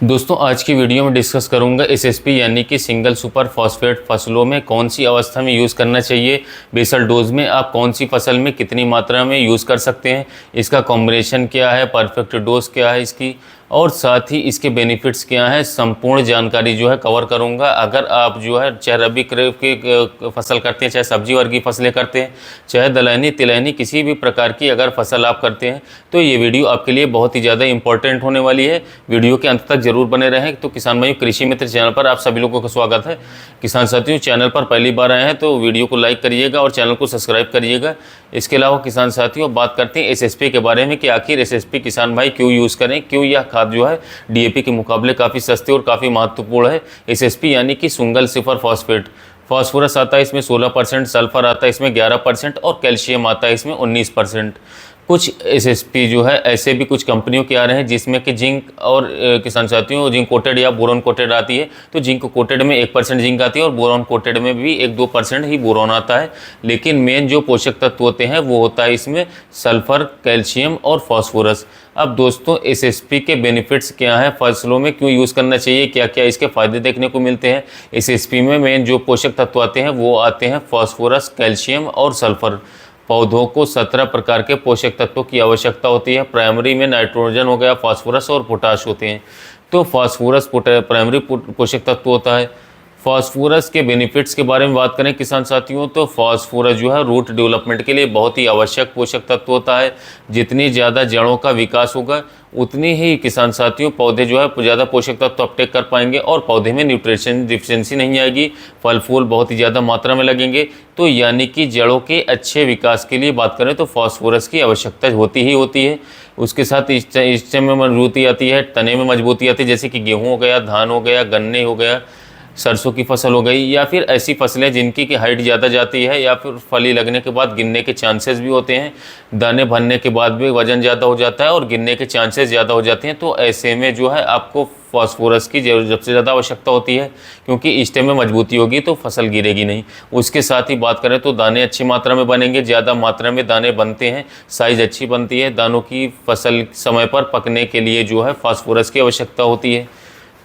दोस्तों आज की वीडियो में डिस्कस करूंगा एसएसपी यानी कि सिंगल सुपर फॉस्फेट फसलों में कौन सी अवस्था में यूज़ करना चाहिए। बेसल डोज में आप कौन सी फसल में कितनी मात्रा में यूज़ कर सकते हैं, इसका कॉम्बिनेशन क्या है, परफेक्ट डोज क्या है इसकी, और साथ ही इसके बेनिफिट्स क्या हैं, संपूर्ण जानकारी जो है कवर करूंगा। अगर आप जो है चाहे रबी खरीफ की फसल करते हैं, चाहे सब्जी वर्गीय फसलें करते हैं, चाहे दलहनी तिलहनी किसी भी प्रकार की अगर फसल आप करते हैं तो ये वीडियो आपके लिए बहुत ही ज़्यादा इंपॉर्टेंट होने वाली है। वीडियो के अंत तक जरूर बने रहें। तो किसान भाई कृषि मित्र चैनल पर आप सभी लोगों का स्वागत है। किसान साथियों, चैनल पर पहली बार आए हैं तो वीडियो को लाइक करिएगा और चैनल को सब्सक्राइब करिएगा। इसके अलावा किसान साथियों बात करते हैं एसएसपी के बारे में कि आखिर एसएसपी किसान भाई क्यों यूज़ करें, क्यों यह खाद जो है डीएपी के मुकाबले काफ़ी सस्ती और काफ़ी महत्वपूर्ण है। एसएसपी यानी कि सिंगल सुपर फॉस्फेट, फॉस्फोरस आता है इसमें 16%, सल्फर आता है इसमें 11% और कैल्शियम आता है इसमें 19%। कुछ एसएसपी जो है ऐसे भी कुछ कंपनियों के आ रहे हैं जिसमें कि जिंक और किसान साथियों जिंक कोटेड या बोरॉन कोटेड आती है। तो जिंक कोटेड में 1% जिंक आती है और बोरॉन कोटेड में भी 1-2% ही बोरॉन आता है। लेकिन मेन जो पोषक तत्व होते हैं वो होता है इसमें सल्फर, कैल्शियम और फॉस्फोरस। अब दोस्तों एसएसपी के बेनिफिट्स क्या हैं, फसलों में क्यों यूज़ करना चाहिए, क्या क्या इसके फ़ायदे देखने को मिलते हैं। एसएसपी में मेन जो पोषक तत्व आते हैं वो आते हैं फॉस्फोरस, कैल्शियम और सल्फर। पौधों को 17 प्रकार के पोषक तत्वों की आवश्यकता होती है। प्राइमरी में नाइट्रोजन हो गया, फास्फोरस और पोटाश होते हैं। तो फास्फोरस प्राइमरी पोषक तत्व होता है। फास्फोरस के बेनिफिट्स के बारे में बात करें किसान साथियों तो फास्फोरस जो है रूट डेवलपमेंट के लिए बहुत ही आवश्यक पोषक तत्व होता है। जितनी ज़्यादा जड़ों का विकास होगा उतनी ही किसान साथियों पौधे जो है ज़्यादा पोषक तत्व अपटेक कर पाएंगे और पौधे में न्यूट्रिशन डिफिशिएंसी नहीं आएगी, फल फूल बहुत ही ज़्यादा मात्रा में लगेंगे। तो यानी कि जड़ों के अच्छे विकास के लिए बात करें तो फास्फोरस की आवश्यकता होती ही होती है। उसके साथ स्टेम में मजबूती आती है, तने में मजबूती आती है, जैसे कि गेहूँ हो गया, धान हो गया, गन्ने हो गया, सरसों की फसल हो गई, या फिर ऐसी फसलें जिनकी की हाइट ज़्यादा जाती है या फिर फली लगने के बाद गिरने के चांसेस भी होते हैं। दाने भरने के बाद भी वज़न ज़्यादा हो जाता है और गिरने के चांसेस ज़्यादा हो जाते हैं। तो ऐसे में जो है आपको फास्फोरस की सबसे ज़्यादा आवश्यकता होती है, क्योंकि स्टेम में मजबूती होगी तो फसल गिरेगी नहीं। उसके साथ ही बात करें तो दाने अच्छी मात्रा में बनेंगे, ज़्यादा मात्रा में दाने बनते हैं, साइज़ अच्छी बनती है। दानों की फसल समय पर पकने के लिए जो है फास्फोरस की आवश्यकता होती है।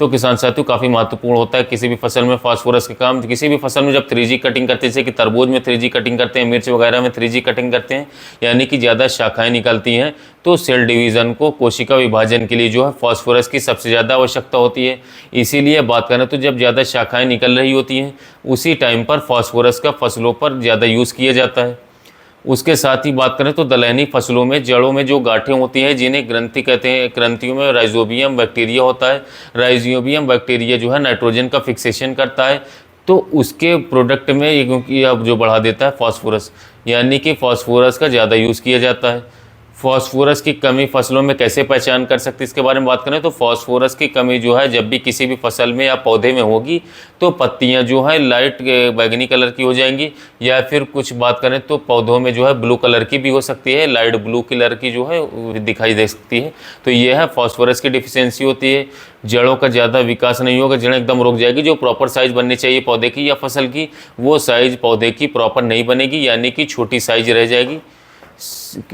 तो किसान साथियों काफ़ी महत्वपूर्ण होता है किसी भी फसल में फास्फोरस का काम। किसी भी फसल में जब 3G कटिंग करते हैं, जैसे कि तरबूज में 3G कटिंग करते हैं, मिर्च वगैरह में 3G कटिंग करते हैं, यानी कि ज़्यादा शाखाएं निकलती हैं, तो सेल डिवीज़न को कोशिका विभाजन के लिए जो है फास्फोरस की सबसे ज़्यादा आवश्यकता होती है। इसीलिए बात करें तो जब ज़्यादा शाखाएँ निकल रही होती हैं उसी टाइम पर फास्फोरस का फसलों पर ज़्यादा यूज़ किया जाता है। उसके साथ ही बात करें तो दलहनी फसलों में जड़ों में जो गांठें होती हैं जिन्हें ग्रंथि कहते हैं, ग्रंथियों में राइजोबियम बैक्टीरिया होता है। राइजोबियम बैक्टीरिया जो है नाइट्रोजन का फिक्सेशन करता है, तो उसके प्रोडक्ट में ये क्योंकि अब जो बढ़ा देता है फास्फोरस, यानी कि फास्फोरस का ज़्यादा यूज़ किया जाता है। फास्फोरस की कमी फसलों में कैसे पहचान कर सकते हैं इसके बारे में बात करें तो फास्फोरस की कमी जो है जब भी किसी भी फसल में या पौधे में होगी तो पत्तियां जो है लाइट बैगनी कलर की हो जाएंगी, या फिर कुछ बात करें तो पौधों में जो है ब्लू कलर की भी हो सकती है, लाइट ब्लू कलर की जो है दिखाई दे सकती है। तो ये है फास्फोरस की डिफिशियंसी होती है। जड़ों का ज़्यादा विकास नहीं होगा, जड़ें एकदम रुक जाएगी। जो प्रॉपर साइज़ बननी चाहिए पौधे की या फसल की वो साइज़ पौधे की प्रॉपर नहीं बनेगी, यानी कि छोटी साइज़ रह जाएगी।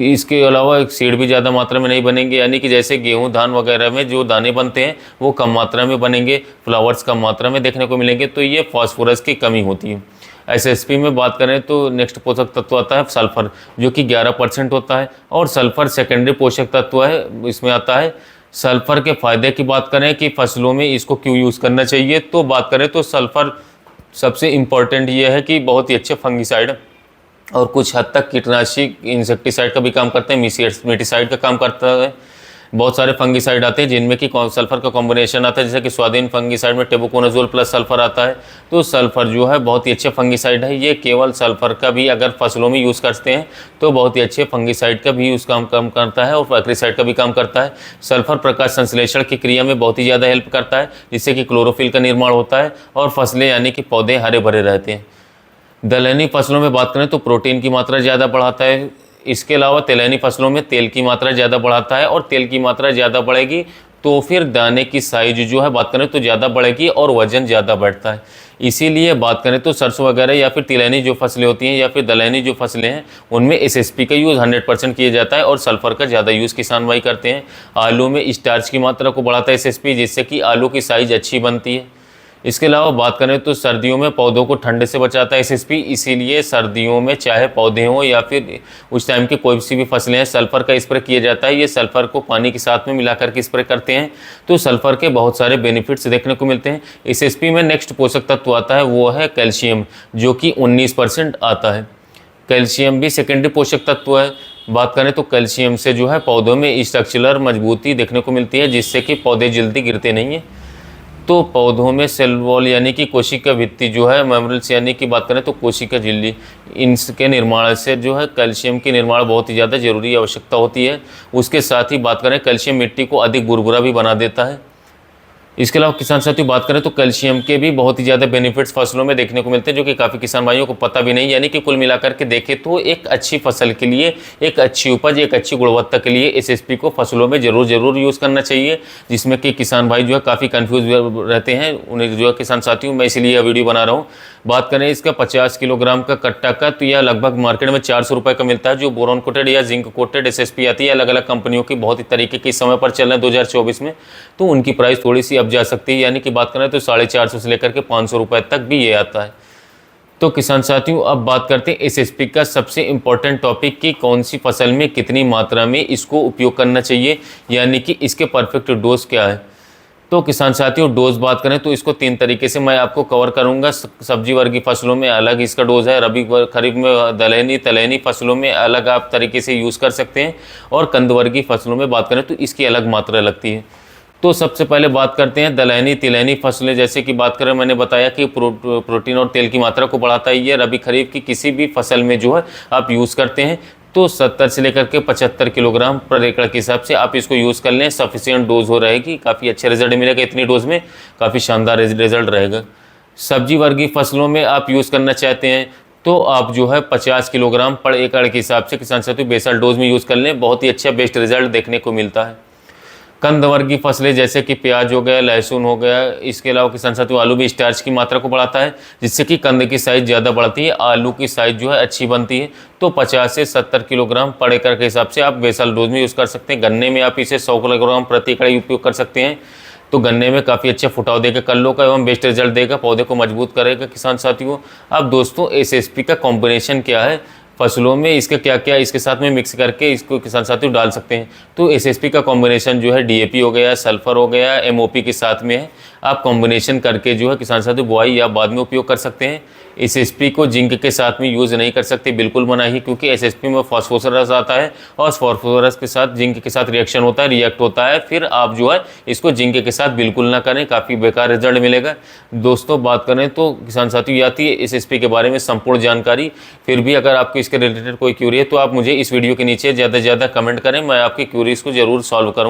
इसके अलावा एक सीड भी ज़्यादा मात्रा में नहीं बनेंगे, यानी कि जैसे गेहूं धान वगैरह में जो दाने बनते हैं वो कम मात्रा में बनेंगे, फ्लावर्स कम मात्रा में देखने को मिलेंगे। तो ये फास्फोरस की कमी होती है। एसएसपी में बात करें तो नेक्स्ट पोषक तत्व आता है सल्फर, जो कि 11% होता है और सल्फर सेकेंडरी पोषक तत्व है, इसमें आता है। सल्फर के फ़ायदे की बात करें कि फसलों में इसको क्यों यूज़ करना चाहिए, तो बात करें तो सल्फर सबसे इम्पॉर्टेंट ये है कि बहुत ही अच्छे फंगिसाइड और कुछ हद तक कीटनाशी इंसेक्टिसाइड का भी काम करते हैं, मिटीसाइड का काम करता है। बहुत सारे फंगिसाइड आते हैं जिनमें कि सल्फर का कॉम्बिनेशन आता है, जैसे कि स्वादीन फंगिसाइड में टेबुकोनाजोल प्लस सल्फर आता है। तो सल्फर जो है बहुत ही अच्छे फंगिसाइड है। ये केवल सल्फर का भी अगर फसलों में यूज़ करते हैं तो बहुत ही अच्छे फंगिसाइड का भी यूज़ काम करता है और एक्रिसाइड का भी काम करता है। सल्फर प्रकाश संश्लेषण की क्रिया में बहुत ही ज़्यादा हेल्प करता है, जिससे कि क्लोरोफिल का निर्माण होता है और फसलें यानी कि पौधे हरे भरे रहते हैं। दलहनी फसलों में बात करें तो प्रोटीन की मात्रा ज़्यादा बढ़ाता है। इसके अलावा तिलहनी फसलों में तेल की मात्रा ज़्यादा बढ़ाता है, और तेल की मात्रा ज़्यादा बढ़ेगी तो फिर दाने की साइज जो है बात करें तो ज़्यादा बढ़ेगी और वज़न ज़्यादा बढ़ता है। इसीलिए बात करें तो सरसों वगैरह या फिर तिलहनी जो फसलें होती हैं या फिर दलहनी जो फसलें हैं उनमें एसएसपी का यूज़ 100% किया जाता है और सल्फर का ज़्यादा यूज़ किसान भाई करते हैं। आलू में स्टार्च की मात्रा को बढ़ाता है एसएसपी, जिससे कि आलू की साइज़ अच्छी बनती है। इसके अलावा बात करें तो सर्दियों में पौधों को ठंड से बचाता है एसएसपी, इसीलिए सर्दियों में चाहे पौधे हों या फिर उस टाइम की कोई सी भी फसलें हैं, सल्फर का स्प्रे किया जाता है। ये सल्फर को पानी के साथ में मिलाकर के स्प्रे करते हैं, तो सल्फर के बहुत सारे बेनिफिट्स देखने को मिलते हैं। एसएसपी में नेक्स्ट पोषक तत्व आता है वो है कैल्शियम, जो कि 19% आता है। कैल्शियम भी सेकेंडरी पोषक तत्व है। बात करें तो कैल्शियम से जो है पौधों में स्ट्रक्चरल मजबूती देखने को मिलती है, जिससे कि पौधे जल्दी गिरते नहीं हैं। तो पौधों में सेल वॉल यानी कि कोशिका भित्ति जो है, मेम्ब्रेन्स यानी कि बात करें तो कोशिका झिल्ली, इनके निर्माण से जो है कैल्शियम की निर्माण बहुत ही ज़्यादा जरूरी आवश्यकता होती है। उसके साथ ही बात करें कैल्शियम मिट्टी को अधिक भुरभुरा भी बना देता है। इसके अलावा किसान साथियों बात करें तो कैल्शियम के भी बहुत ही ज़्यादा बेनिफिट्स फसलों में देखने को मिलते हैं, जो कि काफ़ी किसान भाइयों को पता भी नहीं। यानी कि कुल मिलाकर के देखें तो एक अच्छी फसल के लिए, एक अच्छी उपज, एक अच्छी गुणवत्ता के लिए एसएसपी को फसलों में ज़रूर यूज़ करना चाहिए, जिसमें कि किसान भाई जो है काफ़ी कन्फ्यूज रहते हैं। उन्हें जो है किसान साथियों मैं इसलिए यह वीडियो बना रहा हूँ। बात करें इसका 50 किलोग्राम का कट्टा का, तो यह लगभग मार्केट में 400 रुपये का मिलता है, जो बोरॉन कोटेड या जिंक कोटेड एसएसपी आती है। अलग अलग कंपनियों की बहुत ही तरीके के इस समय पर चल रहे हैं 2024 में, तो उनकी प्राइस थोड़ी सी अब जा सकती है। यानी कि बात करें तो 450 से लेकर के 500 रुपये तक भी ये आता है। तो किसान साथियों अब बात करते हैं एसएसपी का सबसे इम्पोर्टेंट टॉपिक कि कौन सी फसल में कितनी मात्रा में इसको उपयोग करना चाहिए, यानी कि इसके परफेक्ट डोज क्या है। तो किसान साथियों डोज बात करें तो इसको 3 तरीके से मैं आपको कवर करूंगा। सब्जी वर्गीय फसलों में अलग इसका डोज है, रबी खरीफ में दलहनी तिलहनी फसलों में अलग आप तरीके से यूज़ कर सकते हैं, और कंद वर्गीय फसलों में बात करें तो इसकी अलग मात्रा लगती है। तो सबसे पहले बात करते हैं दलहनी तिलहनी फसलें। जैसे कि बात करें, मैंने बताया कि प्रोटीन और तेल की मात्रा को बढ़ाता है ये। रबी खरीफ की किसी भी फसल में जो है आप यूज़ करते हैं तो 70 से लेकर के 75 किलोग्राम पर एकड़ के हिसाब से आप इसको यूज़ कर लें, सफिशिएंट डोज हो रहेगी, काफ़ी अच्छे रिजल्ट मिलेगा। इतनी डोज में काफ़ी शानदार रिजल्ट रहेगा। सब्जी वर्गीय फसलों में आप यूज़ करना चाहते हैं तो आप जो है 50 किलोग्राम पर एकड़ के हिसाब से किसान साथियों बेसल डोज में यूज़ कर लें, बहुत ही अच्छा बेस्ट रिजल्ट देखने को मिलता है। कंद वर्गीय फसलें जैसे कि प्याज हो गया, लहसुन हो गया, इसके अलावा किसान साथियों आलू भी स्टार्च की मात्रा को बढ़ाता है, जिससे कि कंद की साइज़ ज़्यादा बढ़ती है, आलू की साइज़ जो है अच्छी बनती है। तो 50 से 70 किलोग्राम पर एकड़ के हिसाब से आप बेसल डोज में यूज़ कर सकते हैं। गन्ने में आप इसे 100 किलोग्राम प्रति एकड़ उपयोग कर सकते हैं, तो गन्ने में काफ़ी अच्छा फुटाव देगा कल्लों का एवं बेस्ट रिजल्ट देगा, पौधे को मजबूत करेगा। किसान साथियों अब दोस्तों एसएसपी का कॉम्बिनेशन क्या है फसलों में, इसका क्या क्या इसके साथ में मिक्स करके इसको किसान साथियों डाल सकते हैं। तो एसएसपी का कॉम्बिनेशन जो है डीएपी हो गया, सल्फर हो गया, एमओपी के साथ में है। आप कॉम्बिनेशन करके जो है किसान साथियों बुआई या बाद में उपयोग कर सकते हैं। एसएसपी को जिंक के साथ में यूज़ नहीं कर सकते, बिल्कुल मनाही है, क्योंकि एसएसपी में फास्फोरस आता है और फास्फोरस के साथ जिंक के साथ रिएक्शन होता है, रिएक्ट होता है। फिर आप जो है इसको जिंक के साथ बिल्कुल ना करें, काफ़ी बेकार रिजल्ट मिलेगा। दोस्तों बात करें तो किसान साथियों ये आती है एसएसपी के बारे में संपूर्ण जानकारी। फिर भी अगर आपको इसके रिलेटेड कोई क्यूरी है तो आप मुझे इस वीडियो के नीचे ज़्यादा से ज़्यादा कमेंट करें, मैं आपकी क्यूरीज को ज़रूर सॉल्व करूँ।